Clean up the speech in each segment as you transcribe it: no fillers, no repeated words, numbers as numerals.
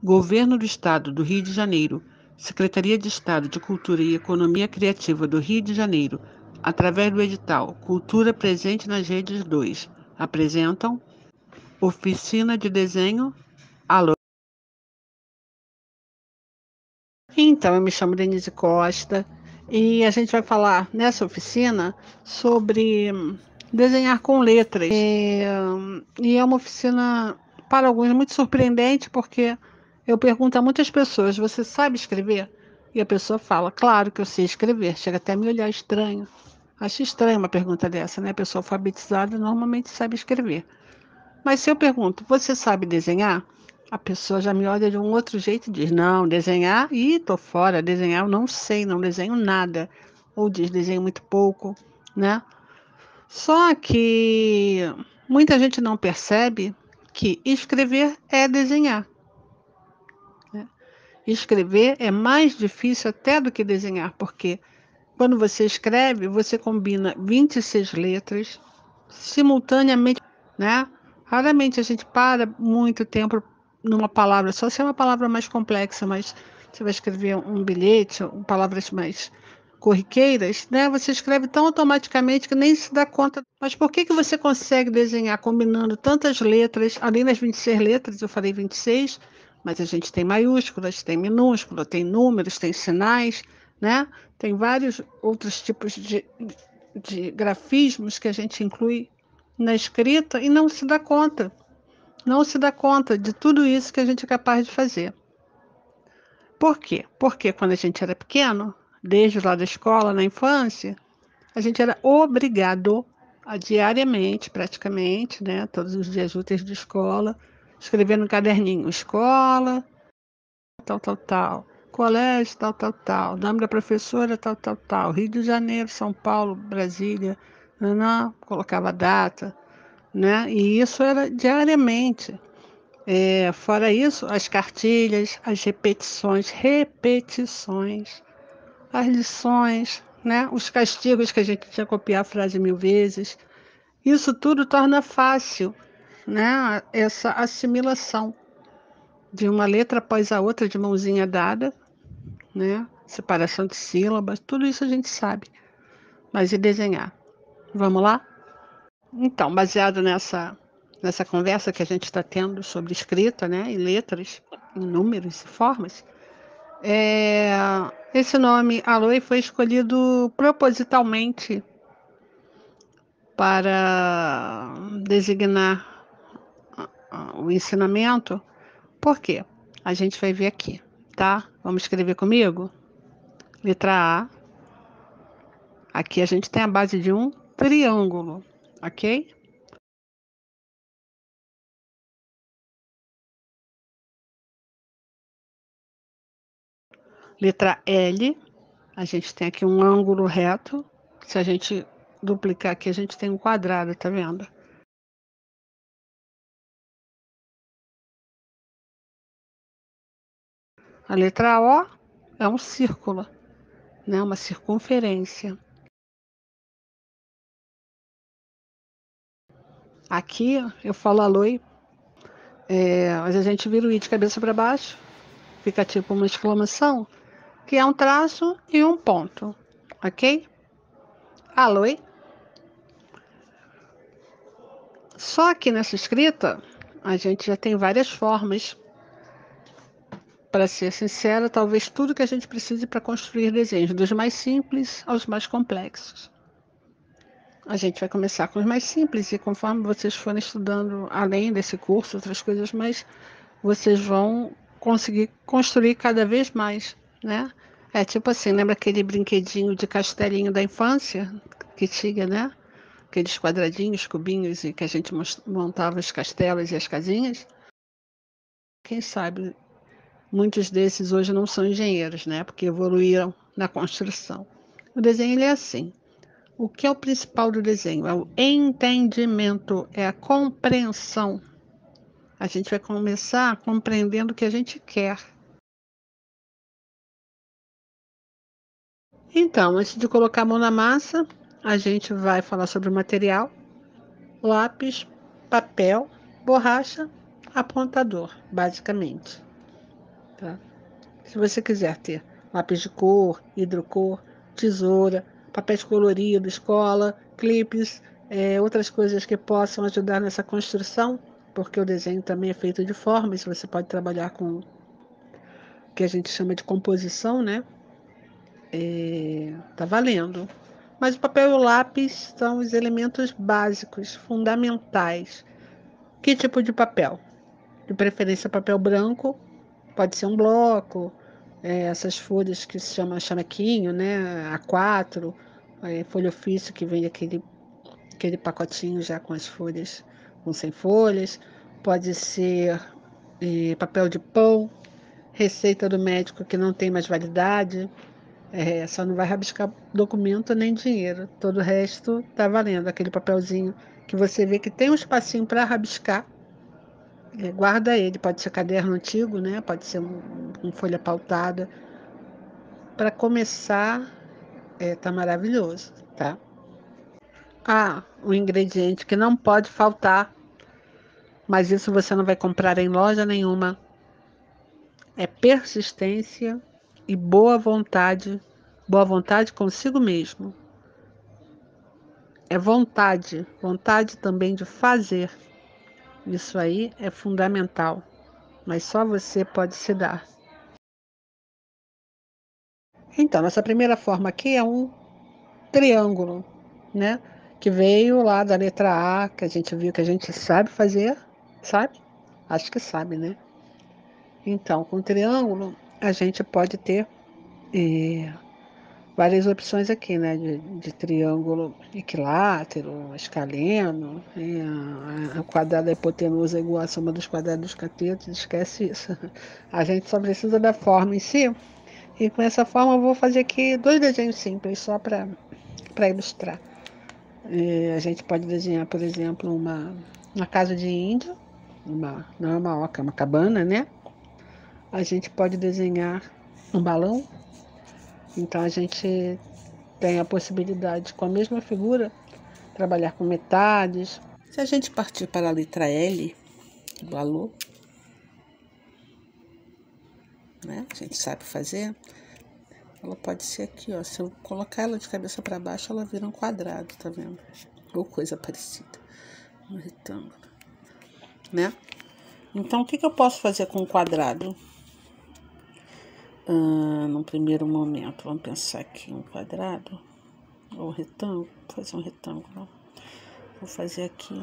Governo do Estado do Rio de Janeiro, Secretaria de Estado de Cultura e Economia Criativa do Rio de Janeiro, através do edital Cultura Presente nas Redes 2, apresentam Oficina de Desenho. Alô? Então, eu me chamo Denise Costa e a gente vai falar nessa oficina sobre desenhar com letras. E é uma oficina, para alguns, muito surpreendente, porque eu pergunto a muitas pessoas: você sabe escrever? E a pessoa fala: claro que eu sei escrever. Chega até a me olhar estranho. Acho estranho uma pergunta dessa, né? A pessoa alfabetizada normalmente sabe escrever. Mas se eu pergunto: você sabe desenhar? A pessoa já me olha de um outro jeito e diz: não, desenhar, tô fora, desenhar eu não sei, não desenho nada. Ou diz: desenho muito pouco, né? Só que muita gente não percebe que escrever é desenhar, né? Escrever é mais difícil até do que desenhar, porque quando você escreve, você combina 26 letras simultaneamente, né? Raramente a gente para muito tempo numa palavra, só se é uma palavra mais complexa, mas você vai escrever um bilhete, palavras mais corriqueiras, né? Você escreve tão automaticamente que nem se dá conta. Mas por que você consegue desenhar combinando tantas letras, além das 26 letras, eu falei 26, mas a gente tem maiúsculas, tem minúscula, tem números, tem sinais, né? Tem vários outros tipos de grafismos que a gente inclui na escrita e não se dá conta. Não se dá conta de tudo isso que a gente é capaz de fazer. Por quê? Porque quando a gente era pequeno, desde lá da escola, na infância, a gente era obrigado a diariamente, praticamente, né, todos os dias úteis de escola, escrever no caderninho: escola, tal, tal, tal, colégio, tal, tal, tal, nome da professora, tal, tal, tal, Rio de Janeiro, São Paulo, Brasília, não, colocava a data, né? E isso era diariamente. Fora isso, as cartilhas, as repetições, as lições, né? Os castigos que a gente tinha que copiar a frase 1000 vezes. Isso tudo torna fácil, né? Essa assimilação de uma letra após a outra, de mãozinha dada, né? Separação de sílabas, tudo isso a gente sabe. Mas e desenhar? Vamos lá? Então, baseado nessa conversa que a gente está tendo sobre escrita, né? E letras, em números e formas, esse nome Aloe foi escolhido propositalmente para designar o ensinamento. Por quê? A gente vai ver aqui, tá? Vamos escrever comigo? Letra A. Aqui a gente tem a base de um triângulo, ok? Letra L. A gente tem aqui um ângulo reto. Se a gente duplicar aqui, a gente tem um quadrado, tá vendo? A letra O é um círculo, né? Uma circunferência. Aqui eu falo aloe, mas a gente vira o i de cabeça para baixo, fica tipo uma exclamação, que é um traço e um ponto, ok? Aloe. Só que nessa escrita, a gente já tem várias formas. Para ser sincera, talvez tudo que a gente precise para construir desenhos, dos mais simples aos mais complexos. A gente vai começar com os mais simples e conforme vocês forem estudando, além desse curso, outras coisas mais, vocês vão conseguir construir cada vez mais, né? É tipo assim, lembra aquele brinquedinho de castelinho da infância que tinha, né? Aqueles quadradinhos, cubinhos e que a gente montava os castelos e as casinhas? Quem sabe muitos desses hoje não são engenheiros, né? Porque evoluíram na construção. O desenho ele é assim. O que é o principal do desenho? É o entendimento, é a compreensão. A gente vai começar compreendendo o que a gente quer. Então, antes de colocar a mão na massa, a gente vai falar sobre o material: lápis, papel, borracha, apontador, basicamente. tá? Se você quiser ter lápis de cor, hidrocor, tesoura, papéis coloridos, cola, clipes, outras coisas que possam ajudar nessa construção, porque o desenho também é feito de formas, você pode trabalhar com o que a gente chama de composição, né? Tá valendo. Mas o papel e o lápis são os elementos básicos, fundamentais. Que tipo de papel? De preferência papel branco, pode ser um bloco, essas folhas que se chama chamequinho, né? A4, folha ofício que vem aquele pacotinho já com as folhas, com 100 folhas. Pode ser papel de pão, receita do médico que não tem mais validade. Só não vai rabiscar documento nem dinheiro. Todo o resto tá valendo. Aquele papelzinho que você vê que tem um espacinho para rabiscar, guarda ele. Pode ser caderno antigo, né? Pode ser um folha pautada. Para começar, tá maravilhoso, tá? Ah, um ingrediente que não pode faltar, mas isso você não vai comprar em loja nenhuma, é persistência e boa vontade consigo mesmo. É vontade, vontade também de fazer. Isso aí é fundamental, mas só você pode se dar. Então, nossa primeira forma aqui é um triângulo, né? Que veio lá da letra A, que a gente viu que a gente sabe fazer, sabe? Acho que sabe, né? Então, com triângulo, a gente pode ter eh, várias opções aqui, né? De triângulo equilátero, escaleno, o quadrado da hipotenusa é igual à soma dos quadrados dos catetos, esquece isso. A gente só precisa da forma em si, e com essa forma eu vou fazer aqui dois desenhos simples, só para ilustrar. A gente pode desenhar, por exemplo, uma casa de índio, não é uma oca, é uma cabana, né? A gente pode desenhar um balão, então a gente tem a possibilidade, com a mesma figura, trabalhar com metades. Se a gente partir para a letra L do alô, né? A gente sabe fazer. Ela pode ser aqui, ó. Se eu colocar ela de cabeça para baixo, ela vira um quadrado, tá vendo? Ou coisa parecida. Um retângulo, né? Então, o que eu posso fazer com o quadrado? No primeiro momento, vamos pensar aqui um quadrado ou retângulo. Vou fazer um retângulo. Vou fazer aqui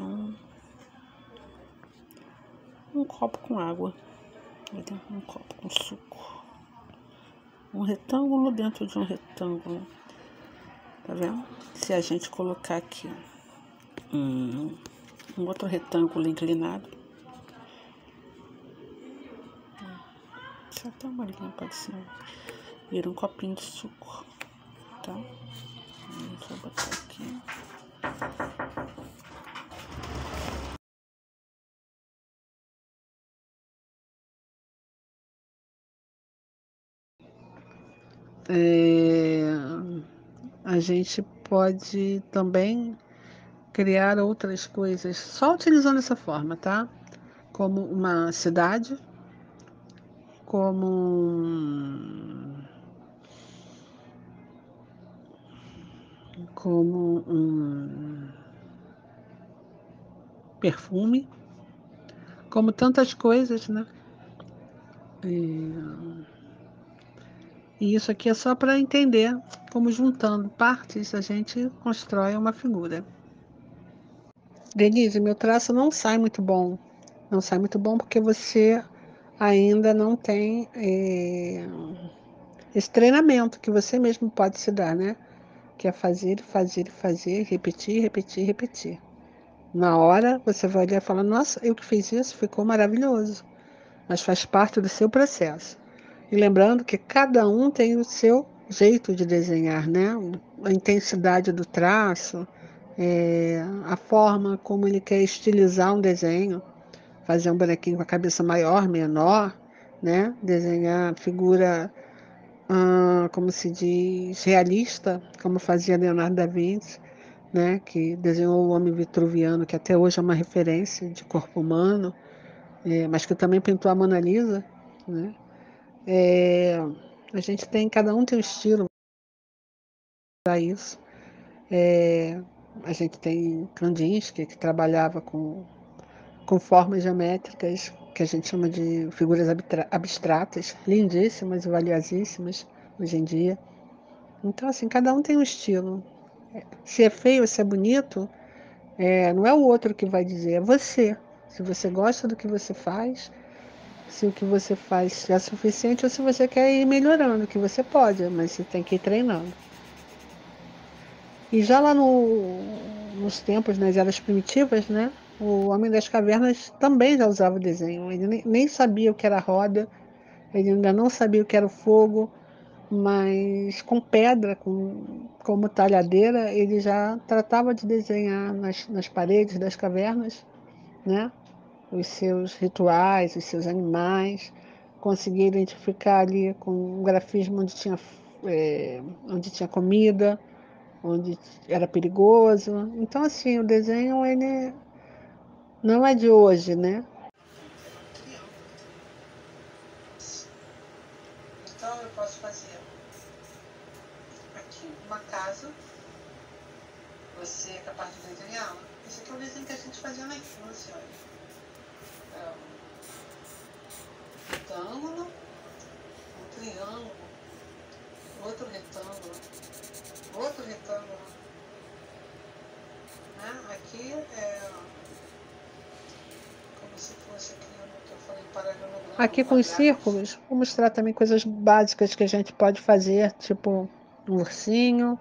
um copo com água. Um copo com suco. Um retângulo dentro de um retângulo. Tá vendo? Se a gente colocar aqui um outro retângulo inclinado. Só até uma linha pode ser. Vira um copinho de suco. Tá? Vou botar aqui. A gente pode também criar outras coisas só utilizando essa forma, tá? Como uma cidade, como um perfume, como tantas coisas, né? E isso aqui é só para entender como juntando partes a gente constrói uma figura. Denise, meu traço não sai muito bom. Não sai muito bom porque você ainda não tem esse treinamento que você mesmo pode se dar, né? Que é fazer, fazer, fazer, repetir, repetir, repetir. Na hora você vai olhar e falar, nossa, eu que fiz isso, ficou maravilhoso. Mas faz parte do seu processo. E lembrando que cada um tem o seu jeito de desenhar, né? A intensidade do traço, a forma como ele quer estilizar um desenho, fazer um bonequinho com a cabeça maior, menor, né? Desenhar figura, como se diz, realista, como fazia Leonardo da Vinci, né? Que desenhou o homem vitruviano, que até hoje é uma referência de corpo humano, mas que também pintou a Mona Lisa, né? A gente tem, cada um tem um estilo para isso. A gente tem Kandinsky, que trabalhava com formas geométricas, que a gente chama de figuras abstratas, lindíssimas e valiosíssimas hoje em dia. Então, assim, cada um tem um estilo. Se é feio ou se é bonito, não é o outro que vai dizer, é você. Se você gosta do que você faz, se o que você faz é suficiente ou se você quer ir melhorando, que você pode, mas você tem que ir treinando. E já lá nos tempos, nas eras primitivas, né, o homem das cavernas também já usava o desenho. Ele nem sabia o que era roda, ele ainda não sabia o que era o fogo, mas com pedra, como talhadeira, ele já tratava de desenhar nas paredes das cavernas, né, os seus rituais, os seus animais, conseguia identificar ali com um grafismo onde tinha comida, onde era perigoso. Então, assim, o desenho, ele não é de hoje, né? Então, eu posso fazer aqui uma casa, você é capaz de desenhá-la. Esse aqui é o desenho que a gente fazia na infância, olha. Um retângulo, um triângulo, outro retângulo, outro retângulo. Né? Aqui é como se fosse aquilo que eu falei, paralelogramo. Aqui com os círculos, vou mostrar também coisas básicas que a gente pode fazer, tipo um ursinho.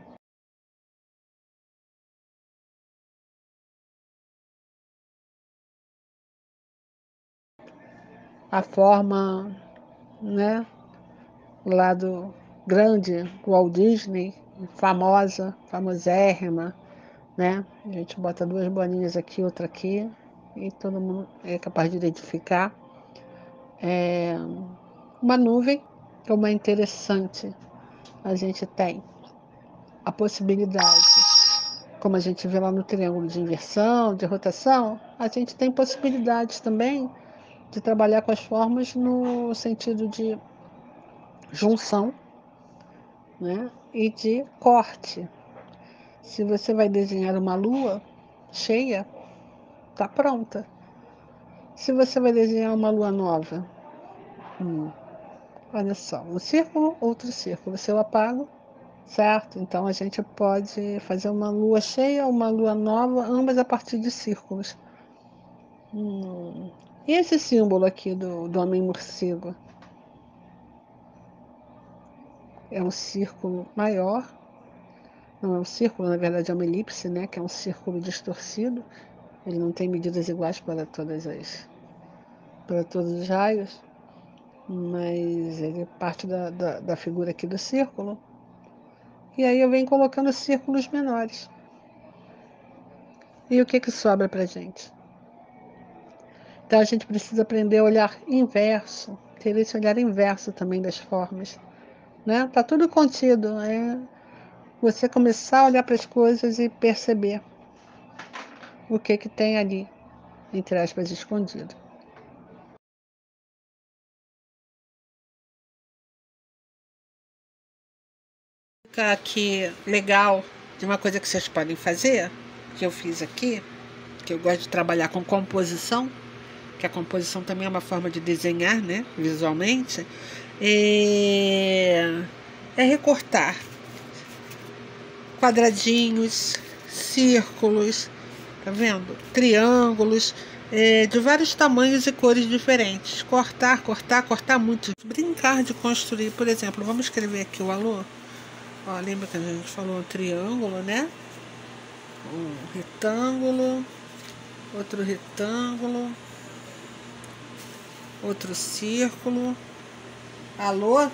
A forma, né, o lado grande do Walt Disney, famosa, famosérrima, né? A gente bota duas bolinhas aqui, outra aqui, e todo mundo é capaz de identificar. Uma nuvem, como é interessante, a gente tem a possibilidade, como a gente vê lá no triângulo de inversão, de rotação, a gente tem possibilidades também de trabalhar com as formas no sentido de junção, né, e de corte. Se você vai desenhar uma lua cheia, está pronta. Se você vai desenhar uma lua nova, olha só, um círculo, outro círculo, se eu apago, certo? Então a gente pode fazer uma lua cheia, uma lua nova, ambas a partir de círculos. E esse símbolo aqui do homem morcego? É um círculo maior, não é um círculo, na verdade é uma elipse, né? Que é um círculo distorcido. Ele não tem medidas iguais para todos os raios, mas ele parte da figura aqui do círculo. E aí eu venho colocando círculos menores. E o que sobra para gente? Então a gente precisa aprender a olhar inverso, ter esse olhar inverso também das formas, né? Tá tudo contido, é você começar a olhar para as coisas e perceber o que tem ali, entre aspas, escondido. Aqui legal de uma coisa que vocês podem fazer, que eu fiz aqui, que eu gosto de trabalhar com composição, que a composição também é uma forma de desenhar, né, visualmente, é recortar quadradinhos, círculos, tá vendo? Triângulos, de vários tamanhos e cores diferentes. Cortar, cortar, cortar muito. Brincar de construir, por exemplo, vamos escrever aqui o alô. Ó, lembra que a gente falou um triângulo, né? Um retângulo, outro retângulo, outro círculo. Alô?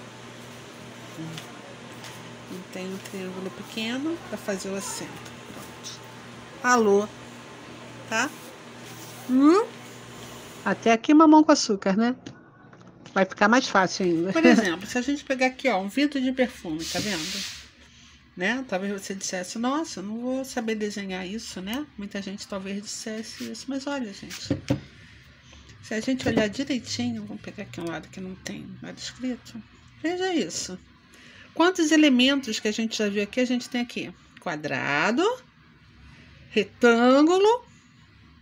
E tem um triângulo pequeno para fazer o acento. Pronto. Alô, tá? Até aqui mamão com açúcar, né? Vai ficar mais fácil ainda. Por exemplo, se a gente pegar aqui, ó, um vidro de perfume, tá vendo? Né? Talvez você dissesse, nossa, eu não vou saber desenhar isso, né? Muita gente talvez dissesse isso, mas olha, gente. Se a gente olhar direitinho, vamos pegar aqui um lado que não tem nada escrito. Veja isso. Quantos elementos que a gente já viu aqui, a gente tem aqui? Quadrado, retângulo,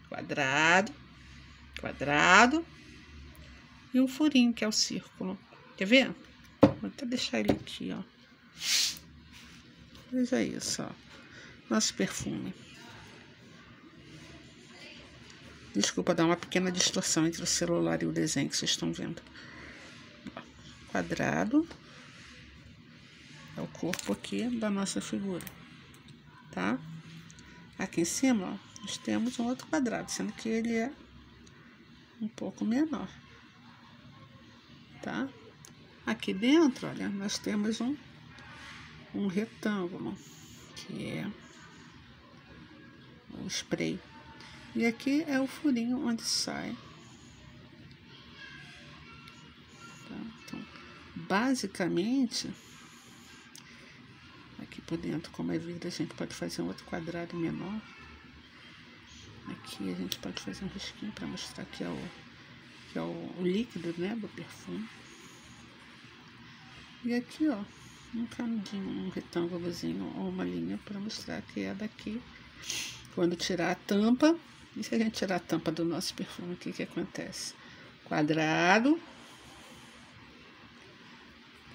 quadrado, quadrado e um furinho, que é o círculo. Quer ver? Vou até deixar ele aqui, ó. Veja isso, ó. Nosso perfume. Desculpa dar uma pequena distorção entre o celular e o desenho que vocês estão vendo. Quadrado. É o corpo aqui da nossa figura, tá? Aqui em cima, ó, nós temos um outro quadrado, sendo que ele é um pouco menor, tá? Aqui dentro, olha, nós temos um retângulo, que é o spray. E aqui é o furinho onde sai. Tá? Então, basicamente, aqui por dentro, como é vidro, a gente pode fazer um outro quadrado menor. Aqui a gente pode fazer um risquinho para mostrar que é o líquido, né, do perfume. E aqui, ó, um canudinho, um retângulozinho ou uma linha para mostrar que é daqui. Quando tirar a tampa, e se a gente tirar a tampa do nosso perfume, o que que acontece? Quadrado.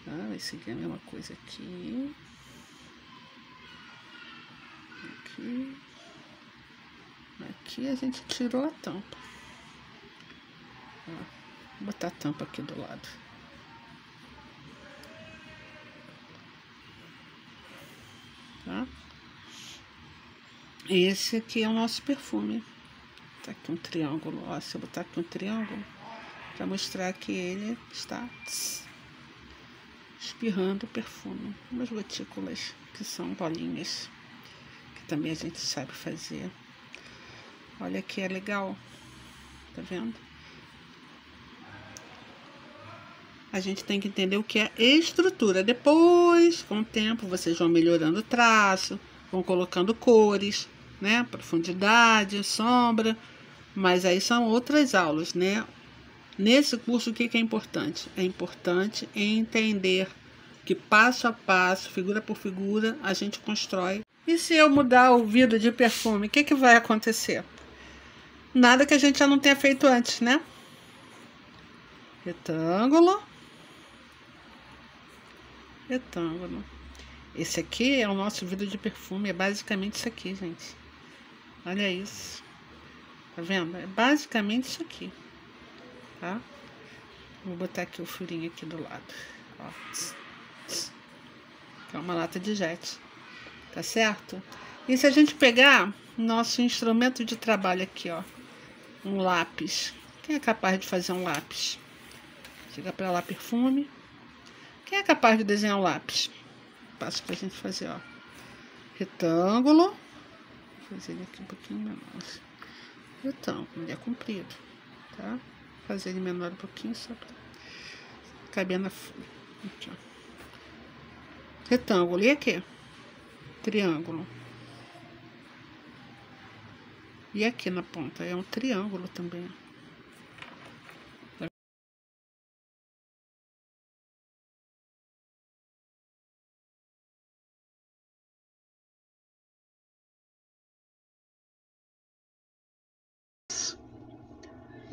Tá? Vai seguir a mesma coisa aqui. Aqui. Aqui a gente tirou a tampa. Ó, vou botar a tampa aqui do lado. Tá? Esse aqui é o nosso perfume. Tá aqui um triângulo. Ó, se eu botar aqui um triângulo, para mostrar que ele está espirrando o perfume. Umas gotículas, que são bolinhas, que também a gente sabe fazer. Olha que é legal. Tá vendo? A gente tem que entender o que é estrutura. Depois, com o tempo, vocês vão melhorando o traço, vão colocando cores, né? Profundidade, sombra. Mas aí são outras aulas, né? Nesse curso, o que é importante? É importante entender que passo a passo, figura por figura, a gente constrói. E se eu mudar o vidro de perfume, o que vai acontecer? Nada que a gente já não tenha feito antes, né? Retângulo. Retângulo. Esse aqui é o nosso vidro de perfume, é basicamente isso aqui, gente. Olha isso. Tá vendo? É basicamente isso aqui, tá? Vou botar aqui o furinho aqui do lado, ó. É uma lata de jet, tá certo? E se a gente pegar nosso instrumento de trabalho aqui, ó, um lápis. Quem é capaz de fazer um lápis? Chega pra lá, perfume. Quem é capaz de desenhar um lápis? Passo pra gente fazer, ó. Retângulo. Vou fazer ele aqui um pouquinho menor. Retângulo, ele é comprido, tá? Vou fazer ele menor um pouquinho só pra caber na aqui, ó. Retângulo. E aqui? Triângulo. E aqui na ponta é um triângulo também.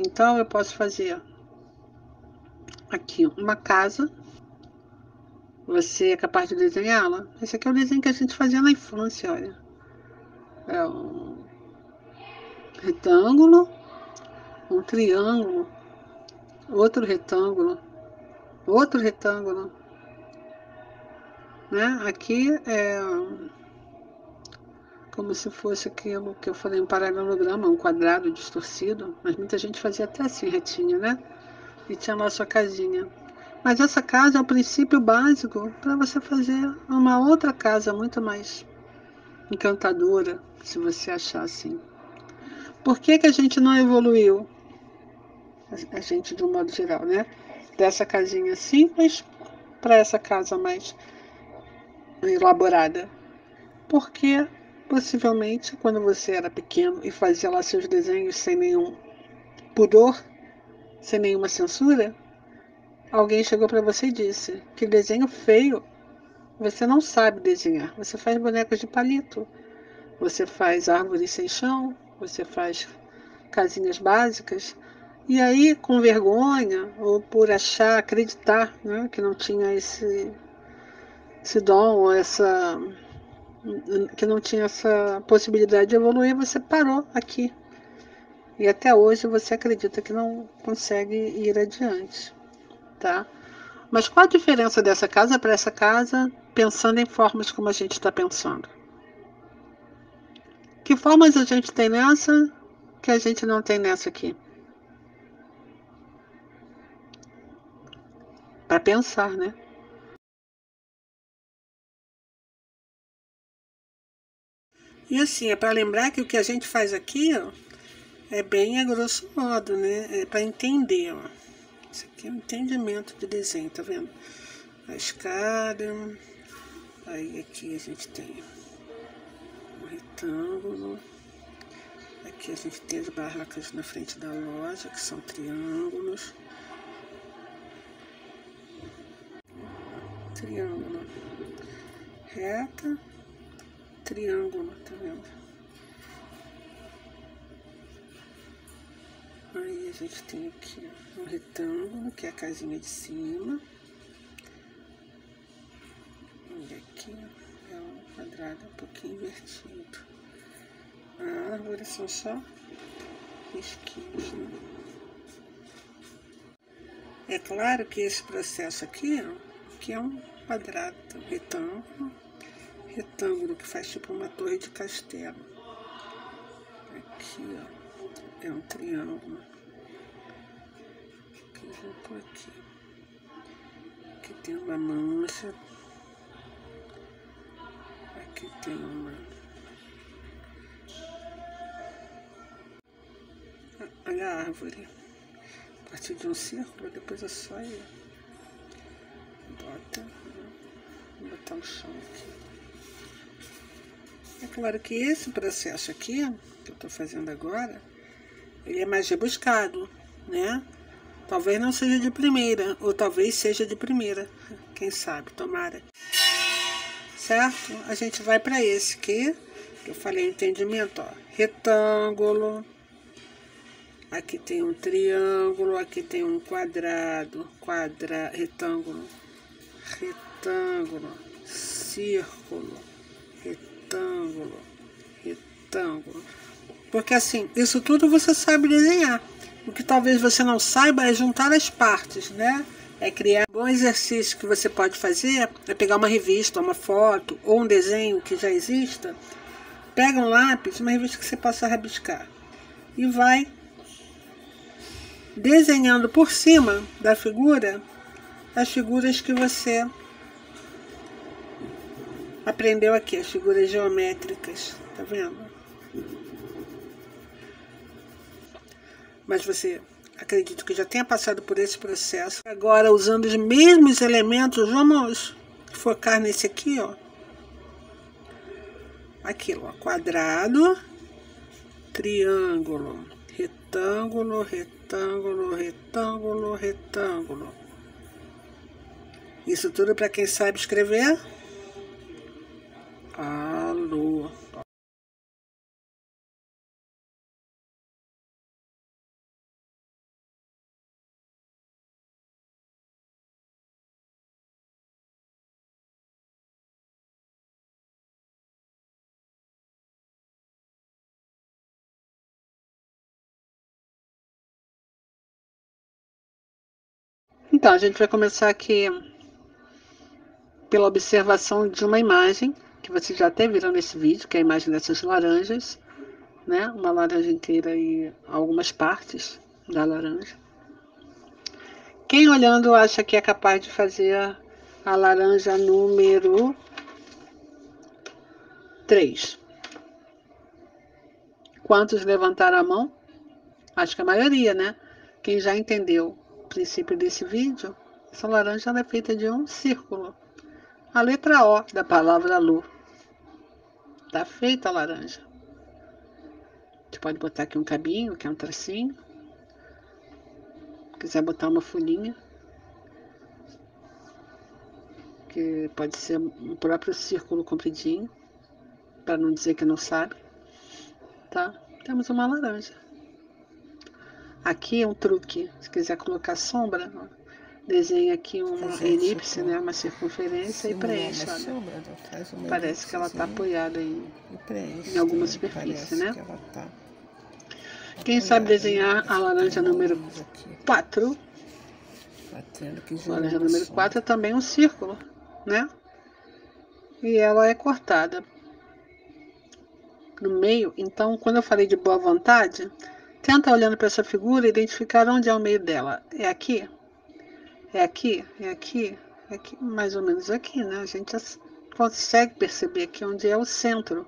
Então eu posso fazer aqui uma casa. Você é capaz de desenhá-la? Esse aqui é o desenho que a gente fazia na infância, olha. É um retângulo, um triângulo, outro retângulo, né? Aqui é como se fosse aquilo que eu falei, um paralelograma, um quadrado distorcido, mas muita gente fazia até assim, retinha, né? E tinha lá a sua casinha. Mas essa casa é o princípio básico para você fazer uma outra casa muito mais encantadora, se você achar assim. Por que que a gente não evoluiu? A gente, de um modo geral, né? Dessa casinha simples para essa casa mais elaborada. Porque, possivelmente, quando você era pequeno e fazia lá seus desenhos sem nenhum pudor, sem nenhuma censura, alguém chegou para você e disse que desenho feio você não sabe desenhar. Você faz bonecos de palito, você faz árvores sem chão, você faz casinhas básicas. E aí, com vergonha, ou por achar, acreditar, né, que não tinha esse dom, ou que não tinha essa possibilidade de evoluir, você parou aqui. E até hoje você acredita que não consegue ir adiante, tá? Mas qual a diferença dessa casa para essa casa, pensando em formas como a gente está pensando? Que formas a gente tem nessa que a gente não tem nessa aqui? Para pensar, né? E assim, é para lembrar que o que a gente faz aqui, ó, é bem a grosso modo, né? É para entender, ó. Isso aqui é um entendimento de desenho, tá vendo? A escada, aí aqui a gente tem um retângulo, aqui a gente tem as barracas na frente da loja, que são triângulos. Triângulo, reta, triângulo, tá vendo? Aí a gente tem aqui um retângulo, que é a casinha de cima. E aqui é um quadrado um pouquinho invertido. A árvore são só risquinhos, né? É claro que esse processo aqui, ó, que é um quadrado, retângulo que faz tipo uma torre de castelo. Aqui, ó, é um triângulo. Aqui, vou por aqui. Aqui tem uma mancha. Aqui tem uma... Olha a árvore. A partir de um círculo, depois é só ir. Vou botar o chão aqui. É claro que esse processo aqui, que eu estou fazendo agora, ele é mais rebuscado, né? Talvez não seja de primeira, ou talvez seja de primeira. Quem sabe, tomara. Certo? A gente vai para esse que eu falei, entendimento, ó. Retângulo. Aqui tem um triângulo, aqui tem um quadrado, retângulo, retângulo, círculo, retângulo, retângulo. Porque assim, isso tudo você sabe desenhar. O que talvez você não saiba é juntar as partes, né? É criar um bom exercício que você pode fazer, é pegar uma revista, uma foto ou um desenho que já exista, pega um lápis, uma revista que você possa rabiscar e vai desenhando por cima da figura as figuras que você aprendeu aqui, as figuras geométricas, tá vendo? Mas você, acredito que já tenha passado por esse processo. Agora, usando os mesmos elementos, vamos focar nesse aqui, ó. Aquilo, ó, quadrado, triângulo, retângulo, retângulo, retângulo, retângulo. Isso tudo para quem sabe escrever? Alô. Então, a gente vai começar aqui pela observação de uma imagem, que vocês já até viram nesse vídeo, que é a imagem dessas laranjas, né? Uma laranja inteira e algumas partes da laranja. Quem olhando acha que é capaz de fazer a laranja número 3? Quantos levantaram a mão? Acho que a maioria, né? Quem já entendeu o princípio desse vídeo, essa laranja ela é feita de um círculo. A letra O da palavra lua. Tá feita a laranja. Você pode botar aqui um cabinho, que é um tracinho. quiser botar uma folhinha, que pode ser um próprio círculo compridinho, para não dizer que não sabe, tá? Temos uma laranja. Aqui é um truque, se quiser colocar sombra, ó, desenha aqui uma elipse, tipo, né, uma circunferência e preenche, olha. Sombra, parece que ela está apoiada em alguma superfície, né? Que ela tá quem sabe desenhar a laranja número 4, laranja número 4 é também um círculo, né? E ela é cortada no meio. Então, quando eu falei de boa vontade, tenta olhando para essa figura identificar onde é o meio dela. É aqui? É aqui? É aqui? É aqui? Mais ou menos aqui, né? A gente consegue perceber aqui onde é o centro.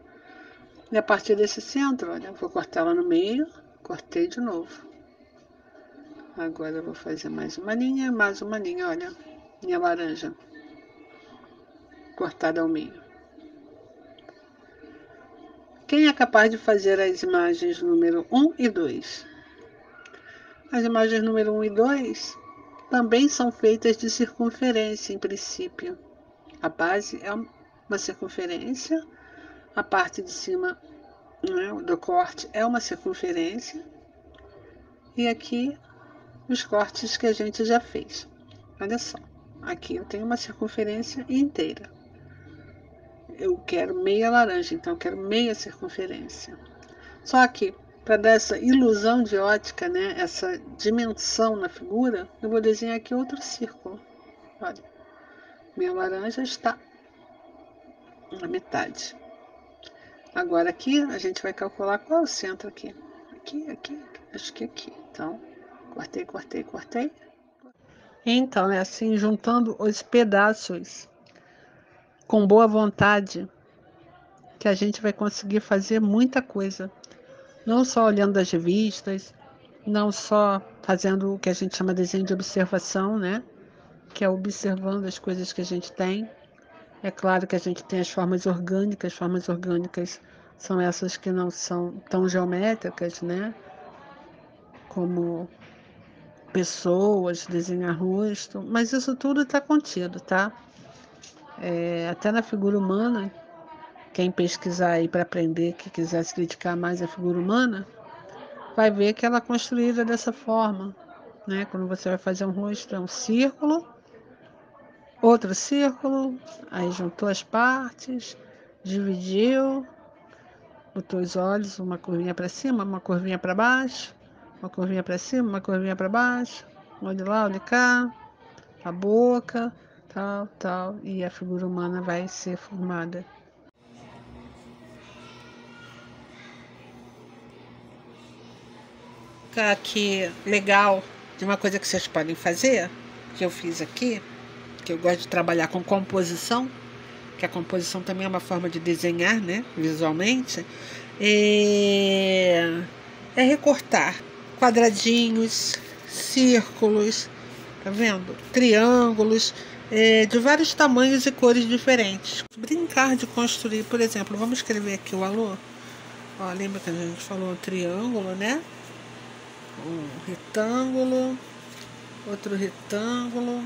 E a partir desse centro, olha, eu vou cortar ela no meio, cortei de novo. Agora eu vou fazer mais uma linha, olha, minha laranja cortada ao meio. Quem é capaz de fazer as imagens número 1 e 2? As imagens número 1 e 2 também são feitas de circunferência, em princípio. A base é uma circunferência, a parte de cima, né, do corte é uma circunferência, e aqui os cortes que a gente já fez. Olha só, aqui eu tenho uma circunferência inteira. Eu quero meia laranja, então eu quero meia circunferência. Só que, para dar essa ilusão de ótica, né, essa dimensão na figura, eu vou desenhar aqui outro círculo. Olha, minha laranja está na metade. Agora aqui, a gente vai calcular qual é o centro aqui. Aqui, acho que aqui. Então, cortei. Então, é assim, juntando os pedaços com boa vontade, que a gente vai conseguir fazer muita coisa. Não só olhando as revistas, não só fazendo o que a gente chama de desenho de observação, né? Que é observando as coisas que a gente tem. É claro que a gente tem as formas orgânicas são essas que não são tão geométricas, né? Como pessoas, desenhar rosto, mas isso tudo está contido, tá? Até na figura humana, quem pesquisar aí para aprender, que quiser se dedicar mais à figura humana, vai ver que ela é construída dessa forma, né? Quando você vai fazer um rosto, é um círculo, outro círculo, aí juntou as partes, dividiu, botou os olhos, uma curvinha para cima, uma curvinha para baixo, uma curvinha para cima, uma curvinha para baixo, olho de lá, olho de cá, a boca, tal, e a figura humana vai ser formada. Aqui, legal, de uma coisa que vocês podem fazer, que eu fiz aqui, que eu gosto de trabalhar com composição, que a composição também é uma forma de desenhar, né, visualmente, é recortar quadradinhos, círculos, tá vendo? Triângulos, de vários tamanhos e cores diferentes. Brincar de construir, por exemplo, vamos escrever aqui o alô. Ó, lembra que a gente falou um triângulo, né? Um retângulo, outro retângulo.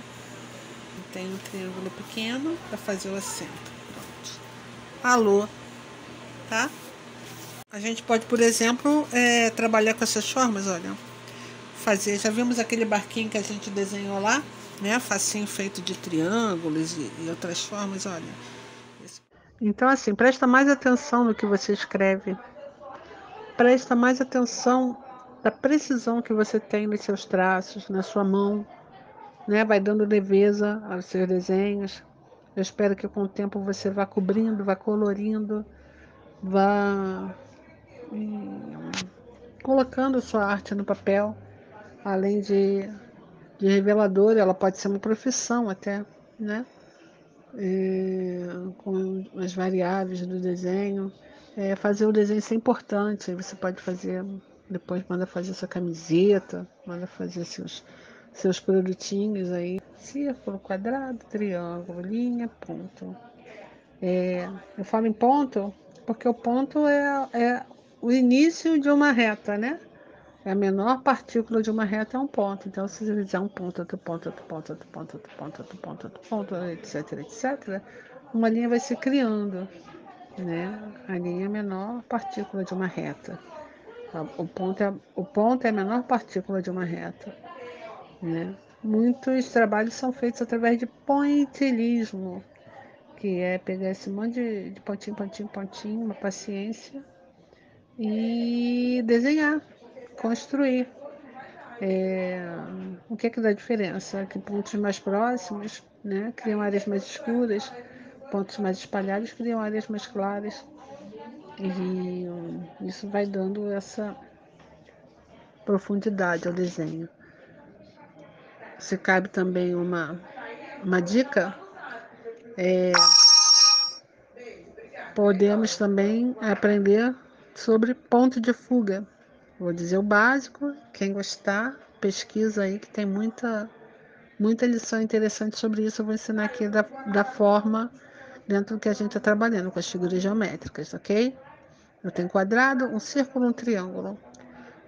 Tem um triângulo pequeno para fazer o acento. Pronto. Alô, tá? A gente pode, por exemplo, trabalhar com essas formas, olha. Fazer, já vimos aquele barquinho que a gente desenhou lá, né? Facinho feito de triângulos e outras formas, olha. Então, assim, presta mais atenção no que você escreve. Presta mais atenção da precisão que você tem nos seus traços, na sua mão, né? Vai dando leveza aos seus desenhos. Eu espero que com o tempo você vá cobrindo, vá colorindo, vá colocando sua arte no papel, além de reveladora, ela pode ser uma profissão até, né? Com as variáveis do desenho. Fazer o desenho ser importante, aí você pode fazer, depois manda fazer sua camiseta, manda fazer seus produtinhos aí. Círculo, quadrado, triângulo, linha, ponto. Eu falo em ponto porque o ponto é o início de uma reta, né? É a menor partícula de uma reta é um ponto. Então, se você fizer um ponto, outro ponto, outro ponto, outro ponto, outro ponto, outro ponto, outro ponto, etc, etc, uma linha vai se criando, né? A linha é a menor partícula de uma reta. O ponto é a menor partícula de uma reta, né? Muitos trabalhos são feitos através de pointillismo, que é pegar esse monte de pontinho, pontinho, pontinho, uma paciência, e desenhar, construir. O que é que dá diferença? Que pontos mais próximos, né, criam áreas mais escuras, pontos mais espalhados criam áreas mais claras. E isso vai dando essa profundidade ao desenho. Se cabe também uma dica, podemos também aprender sobre ponto de fuga. Vou dizer o básico, quem gostar, pesquisa aí que tem muita lição interessante sobre isso. Eu vou ensinar aqui da forma dentro do que a gente está trabalhando, com as figuras geométricas, ok? Eu tenho um quadrado, um círculo, um triângulo.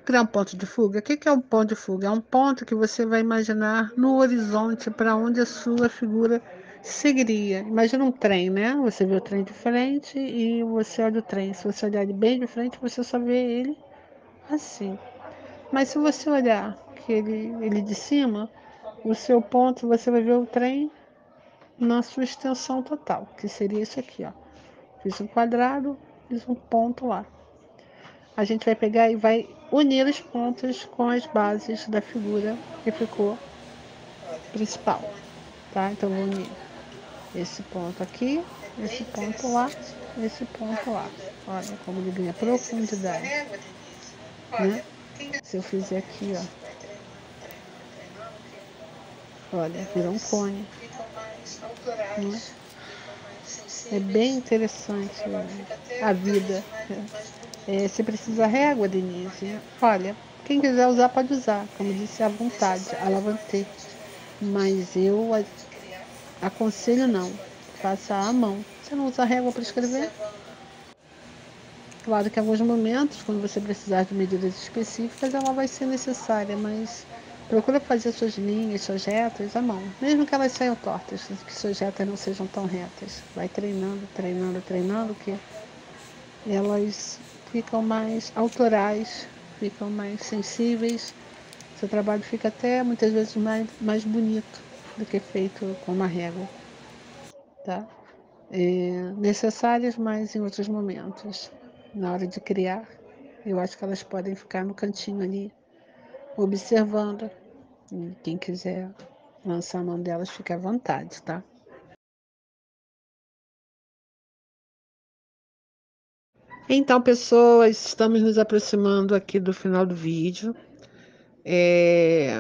Criar um ponto de fuga. O que é um ponto de fuga? É um ponto que você vai imaginar no horizonte para onde a sua figura seguiria. Imagina um trem, né? Você vê o trem de frente e você olha o trem. Se você olhar ele bem de frente, você só vê ele assim. Mas se você olhar ele de cima, o seu ponto, você vai ver o trem na sua extensão total, que seria isso aqui, ó. Fiz um quadrado, fiz um ponto lá. A gente vai pegar e vai unir os pontos com as bases da figura que ficou principal, tá? Então, vou unir esse ponto aqui, esse ponto lá, esse ponto lá. Olha como ele ganha profundidade, né? Se eu fizer aqui, ó, olha, virou um cone, né? É bem interessante a vida. Você precisa régua, Denise. Olha, quem quiser usar, pode usar. Como disse, à vontade, à la volonté. Mas eu aconselho não. Faça à mão. Você não usa régua para escrever? Claro que em alguns momentos, quando você precisar de medidas específicas, ela vai ser necessária, mas procura fazer suas linhas, suas retas à mão. Mesmo que elas saiam tortas, que suas retas não sejam tão retas. Vai treinando, treinando, treinando, que elas ficam mais autorais, ficam mais sensíveis. Seu trabalho fica até muitas vezes mais bonito do que feito com uma régua, tá? Necessárias, mas em outros momentos. Na hora de criar, eu acho que elas podem ficar no cantinho ali, observando. E quem quiser lançar a mão delas, fica à vontade, tá? Então, pessoas, estamos nos aproximando aqui do final do vídeo. É,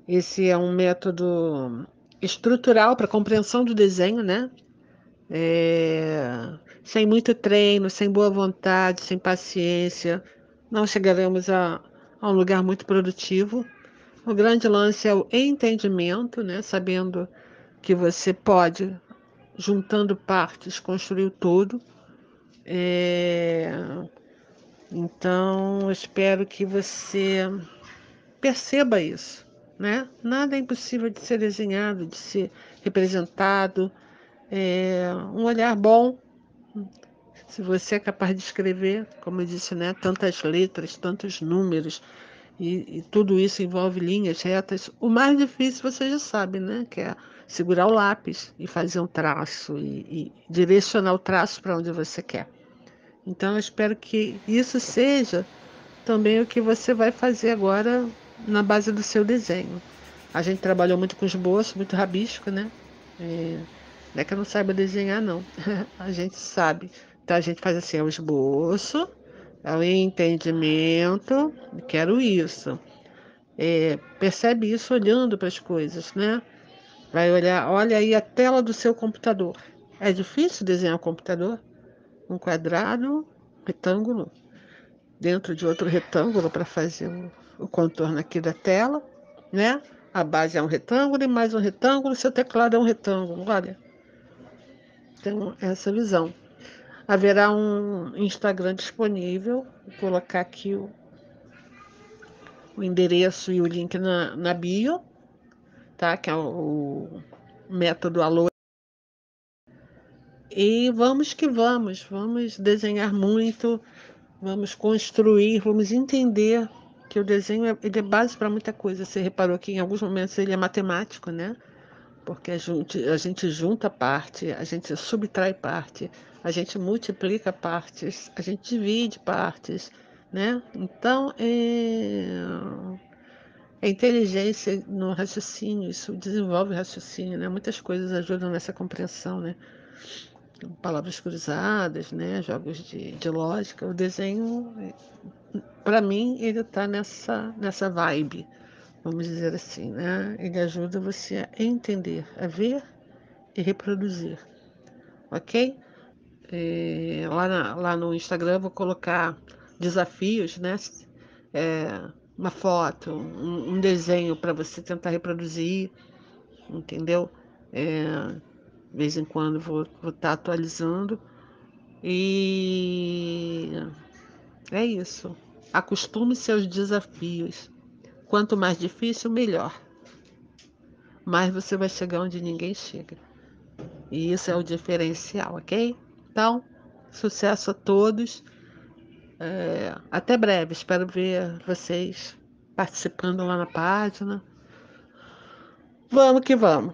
Esse é um método estrutural para compreensão do desenho, né? Sem muito treino, sem boa vontade, sem paciência, não chegaremos a um lugar muito produtivo. O grande lance é o entendimento, né? Sabendo que você pode, juntando partes, construir o todo. Então, eu espero que você perceba isso, né? Nada é impossível de ser desenhado, de ser representado. Um olhar bom, se você é capaz de escrever, como eu disse, né? Tantas letras, tantos números, e tudo isso envolve linhas retas. O mais difícil você já sabe, né? Que é segurar o lápis e fazer um traço e direcionar o traço para onde você quer. Então, eu espero que isso seja também o que você vai fazer agora na base do seu desenho. A gente trabalhou muito com esboço, muito rabisco, né? Não é que eu não saiba desenhar, não. A gente sabe. Então a gente faz assim, é o esboço, é o entendimento, quero isso. Percebe isso olhando para as coisas, né? Vai olhar, olha aí a tela do seu computador. É difícil desenhar um computador? Um quadrado, retângulo, dentro de outro retângulo para fazer o contorno aqui da tela, né? A base é um retângulo e mais um retângulo, seu teclado é um retângulo, olha. Então, essa visão. Haverá um Instagram disponível, vou colocar aqui o endereço e o link na bio, tá? Que é o método Alô. E vamos que vamos desenhar muito, vamos construir, vamos entender que o desenho ele é base para muita coisa. Você reparou que em alguns momentos ele é matemático, né? Porque a gente junta parte, a gente subtrai parte, a gente multiplica partes, a gente divide partes, né? Então, é inteligência no raciocínio, isso desenvolve raciocínio, né? Muitas coisas ajudam nessa compreensão, né? Palavras cruzadas, né? Jogos de lógica. O desenho, para mim, ele está nessa vibe, vamos dizer assim, né? Ele ajuda você a entender, a ver e reproduzir, ok? Lá no Instagram eu vou colocar desafios, né? Uma foto, um desenho para você tentar reproduzir, entendeu? De vez em quando vou estar atualizando. E é isso. Acostume-se aos desafios. Quanto mais difícil, melhor. Mais você vai chegar onde ninguém chega. E isso é o diferencial, ok? Então, sucesso a todos. Até breve. Espero ver vocês participando lá na página. Vamos que vamos.